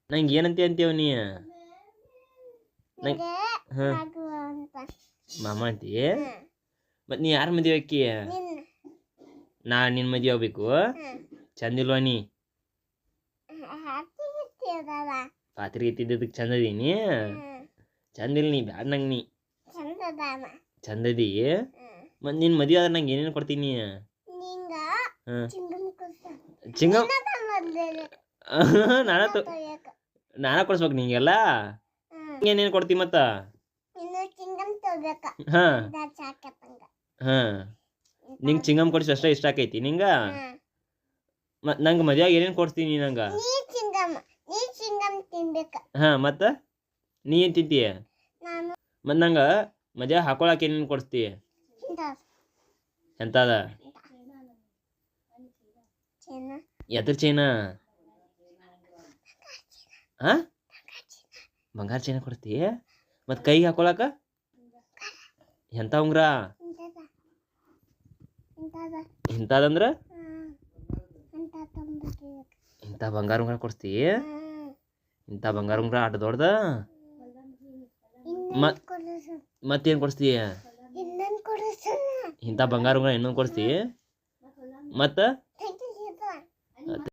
ನಂಗೆ ಏನಂತ ಅಂತೀವ ನೀ ನಂಗೆ ಹಾಂ ಮಾಮ ಅಂತೀಯ ಮತ್ತು ನೀ ಯಾರು ಮದುವೆ ಆಕಿ ನಾ ನಿನ್ನ ಮದುವೆ ಆಗ್ಬೇಕು ಚಂದಿಲ್ವಾ ನೀ ಪಾತ್ರೆ ಎತ್ತಿದ್ದದಕ್ಕೆ ಚಂದ ಅದೀನಿ ಚಂದಿಲ್ಲ ನೀ ಬ್ಯಾಡ ನಂಗೆ ನೀ ಚಂದದಿ ಮತ್ತು ನಿನ್ನ ಮದುವೆ ಆದ್ರೆ ನಂಗೆ ಏನೇನು ಕೊಡ್ತೀನಿ ಹಾಂ ಚಿಂಗಮ್ ನಾನ ಕೊಡ್ಸ್ಬೇಕು ನಿಂಗೆಲ್ಲ ಏನೇನು ಕೊಡ್ತಿ ಮತ್ತ ಹಾಂ ಹಾಂ ನಿಂಗೆ ಚಿಂಗಮ್ ಕೊಡಿಸಿ ಅಷ್ಟೇ ಇಷ್ಟ ಆಕೈತಿ ನಿಂಗೆ ಮತ್ತು ನಂಗೆ ಮದುವೆಯಾಗ ಏನೇನು ಕೊಡ್ತೀನಿ ನಂಗೆ ಹಾಂ ಮತ್ತು ನೀ ಏನು ತಿಂತೀಯ ಮತ್ತು ನಂಗೆ ಮದುವೆ ಹಾಕೊಳಕ್ಕೆ ಏನೇನು ಕೊಡಿಸ್ತಿ ಎಂತದ ಎದ್ರ ಚೈನಾ ಹಾಂ ಬಂಗಾರ ಚೈನ ಕೊಡ್ತಿ ಮತ್ತು ಕೈಗೆ ಹಾಕೊಳಕ ಎಂಥ ಉಂಗ್ರ ಇಂಥದಂದ್ರೆ ಇಂಥ ಬಂಗಾರ ಉಂಗ್ರ ಕೊಡಿಸ್ತಿ ಇಂಥ ಬಂಗಾರ ಉಂಗ್ರ ಆಟ ದೊಡ್ದ ಮತ್ತೇನು ಕೊಡಿಸ್ತಿ ಇಂಥ ಬಂಗಾರ ಉಂಗ್ರ ಇನ್ನೊಂದು ಕೊಡಿಸ್ತಿ ಮತ್ತು